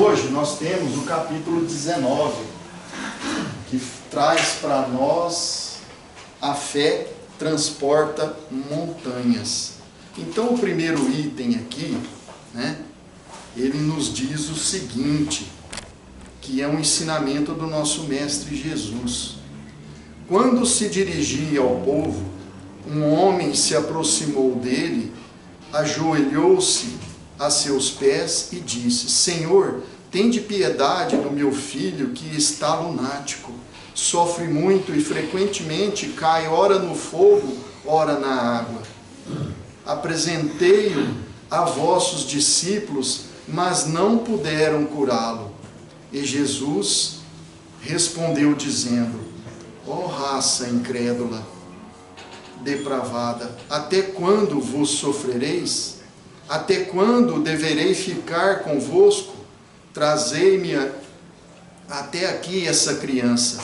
hoje nós temos o capítulo 19, que traz para nós a fé transporta montanhas. Então o primeiro item aqui, né, ele nos diz o seguinte, que é um ensinamento do nosso Mestre Jesus. Quando se dirigia ao povo, um homem se aproximou dele, ajoelhou-se a seus pés e disse: Senhor, tende piedade do meu filho que está lunático. Sofre muito e frequentemente cai ora no fogo, ora na água. Apresentei-o a vossos discípulos, mas não puderam curá-lo. E Jesus respondeu dizendo: ó raça incrédula, depravada, até quando vos sofrereis? Até quando deverei ficar convosco? Trazei-me até aqui essa criança.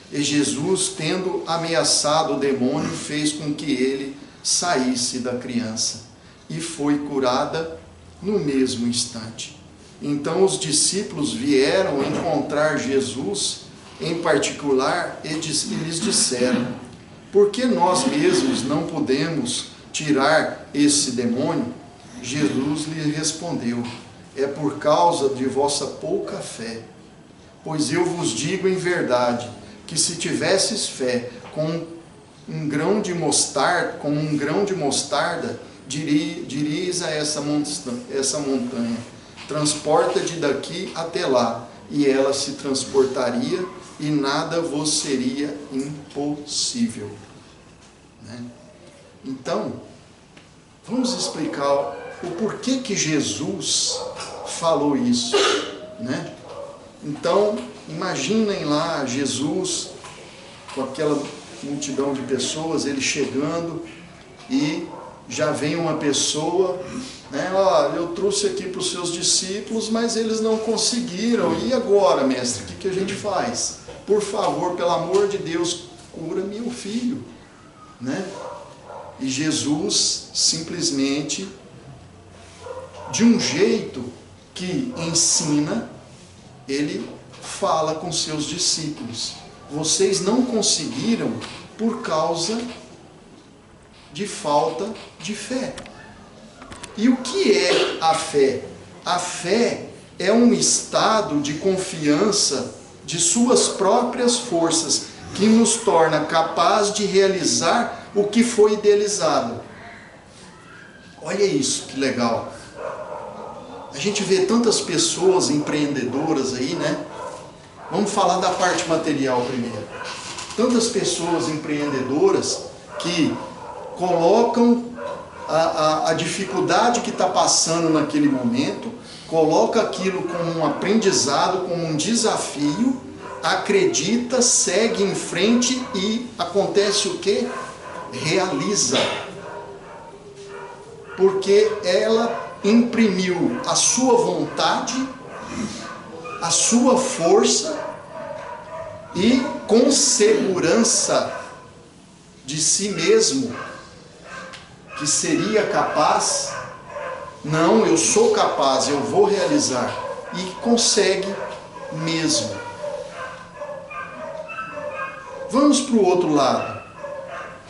E Jesus, tendo ameaçado o demônio, fez com que ele saísse da criança, e foi curada no mesmo instante. Então os discípulos vieram encontrar Jesus em particular e lhes disseram: por que nós mesmos não podemos tirar esse demônio? Jesus lhe respondeu: é por causa de vossa pouca fé. Pois eu vos digo em verdade, que se tivesses fé como um grão de mostarda, dirias a essa montanha, transporta-te daqui até lá, e ela se transportaria, e nada vos seria impossível. Né? Então, vamos explicar o porquê que Jesus falou isso, né? Então, imaginem lá Jesus com aquela multidão de pessoas, ele chegando e já vem uma pessoa, né? Olha, eu trouxe aqui para os seus discípulos, mas eles não conseguiram. E agora, mestre, o que a gente faz? Por favor, pelo amor de Deus, cura meu filho, né? E Jesus simplesmente, de um jeito que ensina, ele fala com seus discípulos: vocês não conseguiram por causa de falta de fé. E o que é a fé? A fé é um estado de confiança de suas próprias forças, que nos torna capaz de realizar o que foi idealizado. Olha isso, que legal. A gente vê tantas pessoas empreendedoras aí, né? Vamos falar da parte material primeiro. Tantas pessoas empreendedoras que colocam a dificuldade que está passando naquele momento, coloca aquilo como um aprendizado, como um desafio, acredita, segue em frente e acontece o quê? Realiza. Porque ela imprimiu a sua vontade, a sua força, e com segurança de si mesmo, que seria capaz. Não, eu sou capaz, eu vou realizar, e consegue mesmo. Vamos para o outro lado,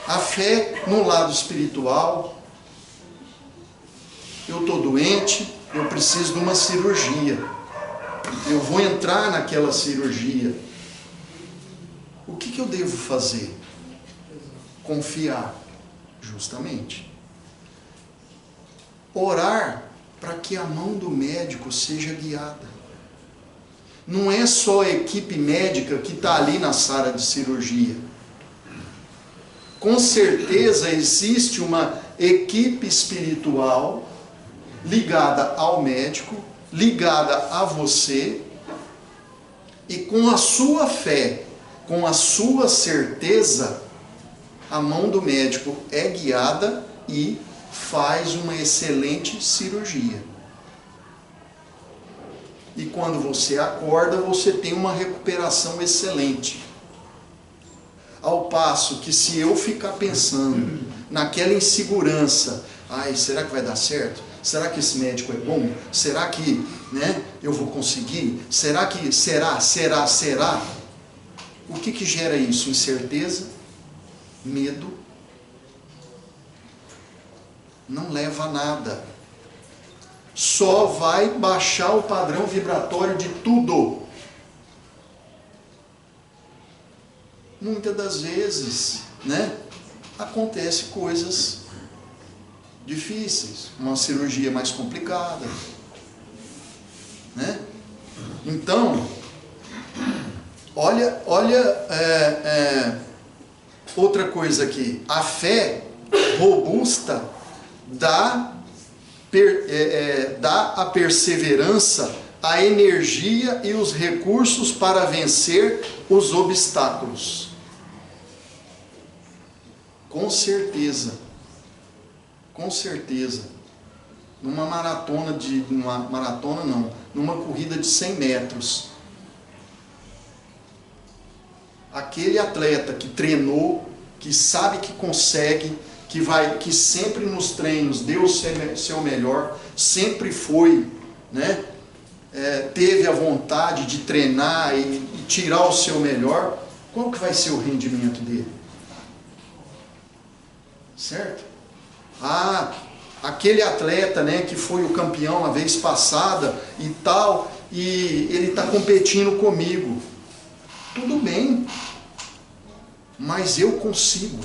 a fé no lado espiritual. Eu estou doente, eu preciso de uma cirurgia, eu vou entrar naquela cirurgia. O que eu devo fazer? Confiar, justamente. Orar para que a mão do médico seja guiada. Não é só a equipe médica que está ali na sala de cirurgia. Com certeza existe uma equipe espiritual ligada ao médico, ligada a você, e com a sua fé, com a sua certeza, a mão do médico é guiada e faz uma excelente cirurgia. E quando você acorda, você tem uma recuperação excelente. Ao passo que, se eu ficar pensando naquela insegurança, ai, será que vai dar certo? Será que esse médico é bom? Será que, né? Eu vou conseguir? Será que será? O que gera isso? Incerteza, medo. Não leva a nada. Só vai baixar o padrão vibratório de tudo. Muitas das vezes, né, acontece coisas difíceis, uma cirurgia mais complicada, né? Então, olha outra coisa aqui. A fé robusta dá a perseverança, a energia e os recursos para vencer os obstáculos. Com certeza. Numa corrida de 100 metros. Aquele atleta que treinou, que sabe que consegue, que sempre nos treinos deu o seu melhor, sempre foi, né? Teve a vontade de treinar e tirar o seu melhor, qual que vai ser o rendimento dele? Certo? Aquele atleta, né, que foi o campeão a vez passada e tal, e ele está competindo comigo. Tudo bem, mas eu consigo.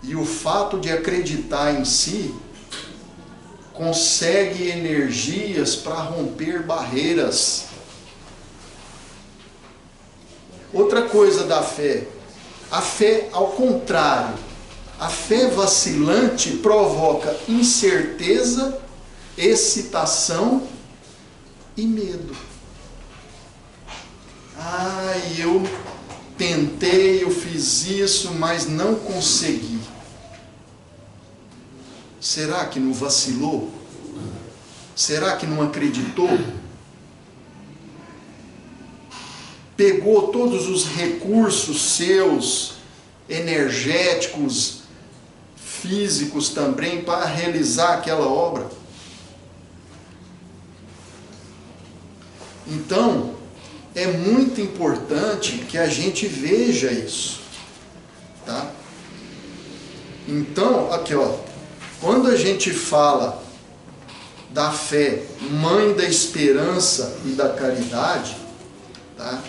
E o fato de acreditar em si consegue energias para romper barreiras. Outra coisa da fé, a fé ao contrário, a fé vacilante provoca incerteza, excitação e medo. Eu tentei, eu fiz isso, mas não consegui. Será que não vacilou? Será que não acreditou? Pegou todos os recursos seus, energéticos, físicos também, para realizar aquela obra? Então, é muito importante que a gente veja isso, tá? Então, aqui ó, quando a gente fala da fé, mãe da esperança e da caridade, tá?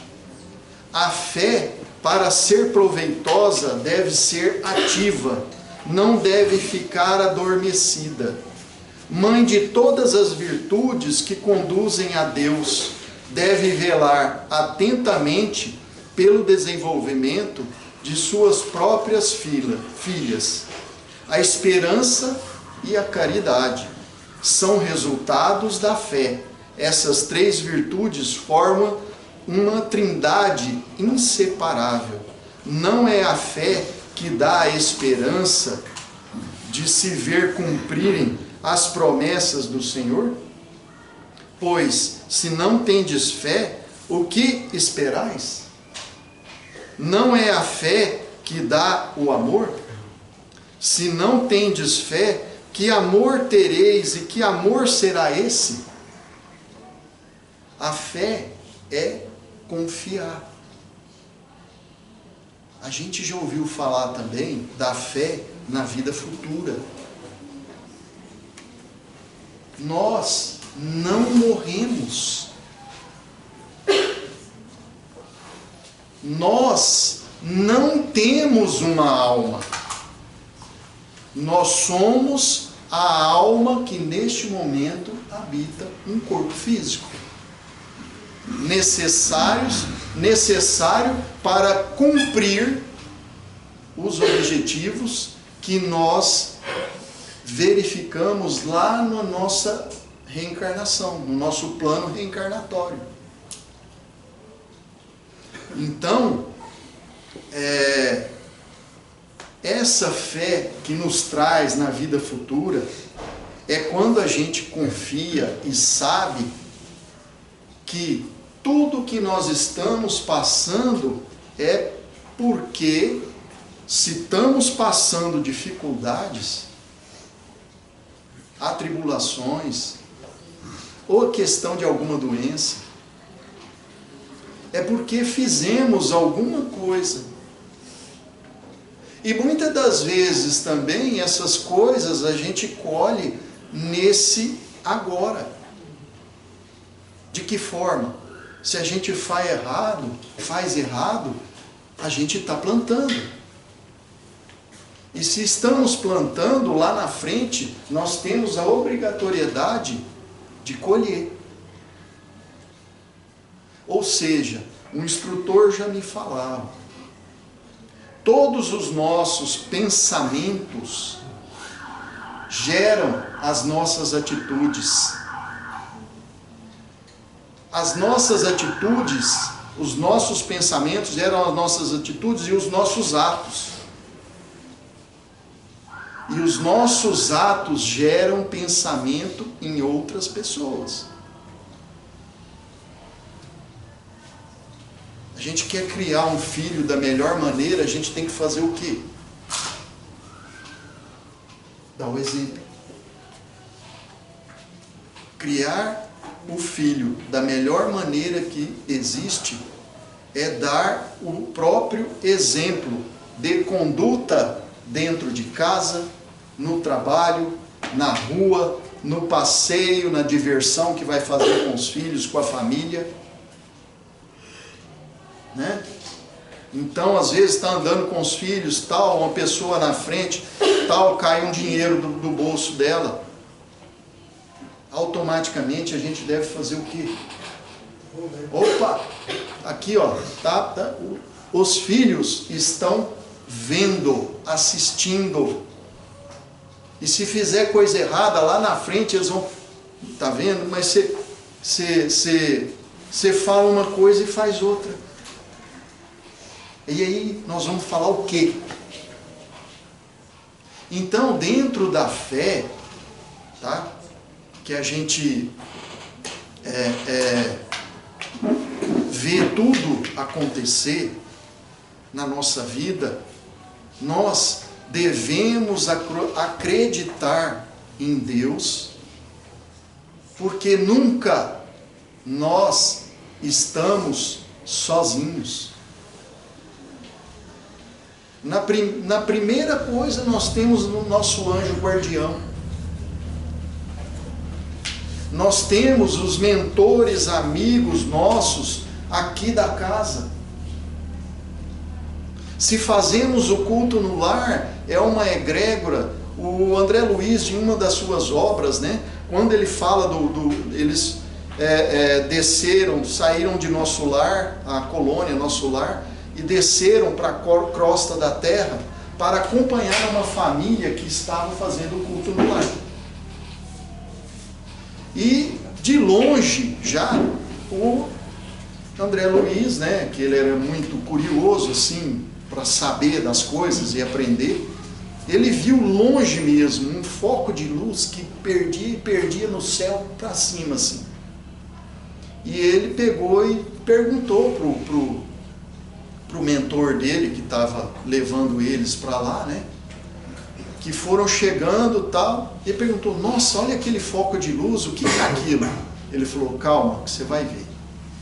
A fé, para ser proveitosa, deve ser ativa, não deve ficar adormecida. Mãe de todas as virtudes que conduzem a Deus, deve velar atentamente pelo desenvolvimento de suas próprias filhas. A esperança e a caridade são resultados da fé. Essas três virtudes formam uma trindade inseparável. Não é a fé que dá a esperança de se ver cumprirem as promessas do Senhor? Pois, se não tendes fé, o que esperais? Não é a fé que dá o amor? Se não tendes fé, que amor tereis e que amor será esse? A fé é confiar. A gente já ouviu falar também da fé na vida futura. Nós não morremos. Nós não temos uma alma. Nós somos a alma que neste momento habita um corpo físico. Necessário para cumprir os objetivos que nós verificamos lá na nossa reencarnação, no nosso plano reencarnatório. Então, essa fé que nos traz na vida futura é quando a gente confia e sabe que tudo que nós estamos passando é porque, se estamos passando dificuldades, atribulações, ou a questão de alguma doença, é porque fizemos alguma coisa. E muitas das vezes também essas coisas a gente colhe nesse agora. De que forma? Se a gente faz errado, a gente está plantando. E se estamos plantando, lá na frente, nós temos a obrigatoriedade de colher. Ou seja, o instrutor já me falava, todos os nossos pensamentos geram as nossas atitudes. As nossas atitudes, os nossos pensamentos geram as nossas atitudes e os nossos atos. E os nossos atos geram pensamento em outras pessoas. A gente quer criar um filho da melhor maneira, a gente tem que fazer o quê? Dar o exemplo. Criar o filho da melhor maneira que existe é dar o próprio exemplo de conduta dentro de casa, no trabalho, na rua, no passeio, na diversão que vai fazer com os filhos, com a família. Né? Então, às vezes, está andando com os filhos, tal, uma pessoa na frente, tal, cai um dinheiro do bolso dela. Automaticamente a gente deve fazer o quê? Opa! Aqui, ó, os filhos estão vendo, assistindo. E se fizer coisa errada, lá na frente eles vão... Tá vendo? Mas você fala uma coisa e faz outra. E aí nós vamos falar o quê? Então, dentro da fé, tá? Que a gente vê tudo acontecer na nossa vida, nós devemos acreditar em Deus, porque nunca nós estamos sozinhos. Na primeira coisa, nós temos o nosso anjo guardião. Nós temos os mentores, amigos nossos aqui da casa. Se fazemos o culto no lar, é uma egrégora. O André Luiz, em uma das suas obras, né, quando ele fala eles desceram, saíram de nosso lar, a colônia, nosso lar, e desceram para a crosta da terra para acompanhar uma família que estava fazendo o culto no lar. E de longe já o André Luiz, né, que ele era muito curioso assim para saber das coisas e aprender, ele viu longe mesmo um foco de luz que perdia no céu para cima assim. E ele pegou e perguntou pro mentor dele, que estava levando eles para lá, né, que foram chegando e tal, e perguntou, nossa, olha aquele foco de luz, o que é aquilo? Ele falou, calma, que você vai ver.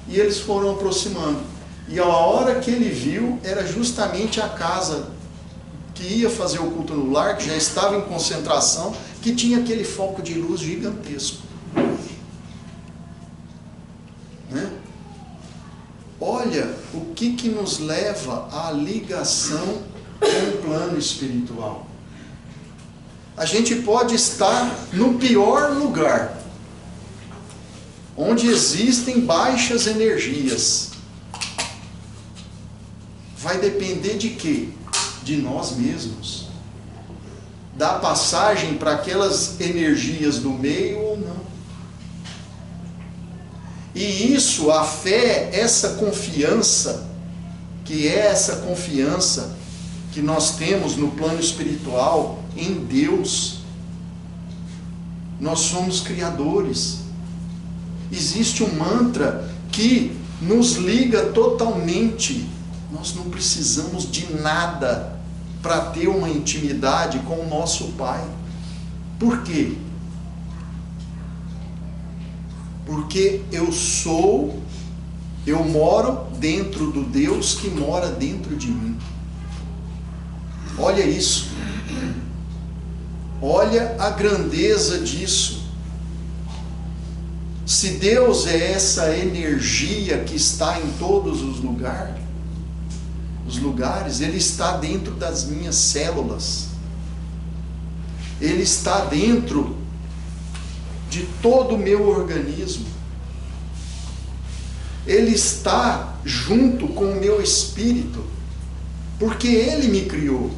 E eles foram aproximando. E a hora que ele viu, era justamente a casa que ia fazer o culto no lar, que já estava em concentração, que tinha aquele foco de luz gigantesco. Né? Olha o que nos leva à ligação com o plano espiritual. A gente pode estar no pior lugar, onde existem baixas energias. Vai depender de quê? De nós mesmos. Da passagem para aquelas energias do meio ou não. E isso, a fé, essa confiança, que é essa confiança que nós temos no plano espiritual, em Deus. Nós somos criadores. Existe um mantra que nos liga totalmente. Nós não precisamos de nada para ter uma intimidade com o nosso Pai. Por quê? Porque eu moro dentro do Deus que mora dentro de mim. Olha isso. Olha a grandeza disso. Se Deus é essa energia que está em todos os lugares, Ele está dentro das minhas células. Ele está dentro de todo o meu organismo. Ele está junto com o meu espírito, porque Ele me criou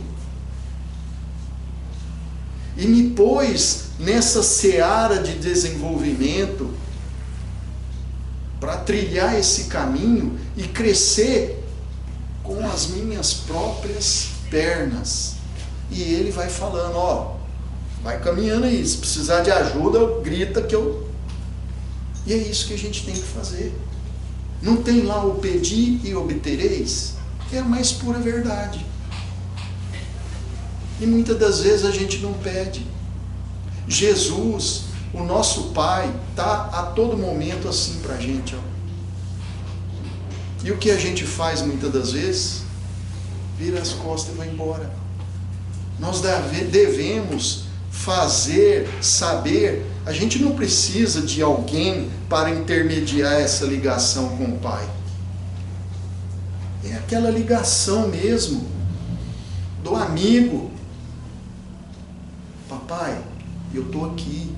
e me pôs nessa seara de desenvolvimento para trilhar esse caminho e crescer com as minhas próprias pernas. E Ele vai falando, ó, vai caminhando aí, se precisar de ajuda, grita que eu... E é isso que a gente tem que fazer. Não tem lá o pedir e obtereis? É a mais pura verdade. E muitas das vezes a gente não pede. Jesus, o nosso Pai, está a todo momento assim para a gente. Ó. E o que a gente faz muitas das vezes? Vira as costas e vai embora. Nós devemos fazer, saber. A gente não precisa de alguém para intermediar essa ligação com o Pai. É aquela ligação mesmo do amigo. Papai, eu estou aqui,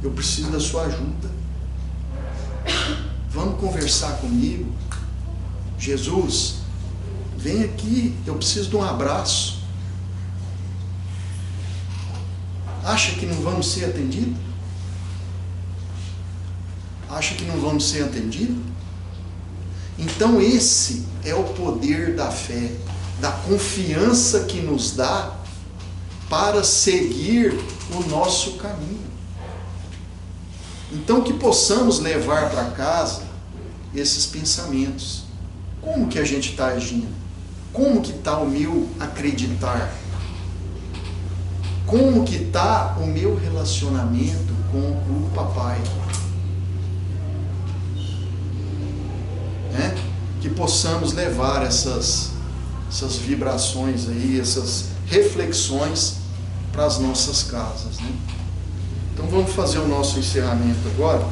eu preciso da sua ajuda. Vamos conversar comigo? Jesus, vem aqui, eu preciso de um abraço. Acha que não vamos ser atendidos? Acha que não vamos ser atendidos? Então esse é o poder da fé, da confiança que nos dá para seguir o nosso caminho. Então que possamos levar para casa esses pensamentos. Como que a gente está agindo? Como que está o meu acreditar? Como que está o meu relacionamento com o papai? Que possamos levar essas vibrações aí, essas reflexões para as nossas casas. Né? Então vamos fazer o nosso encerramento agora.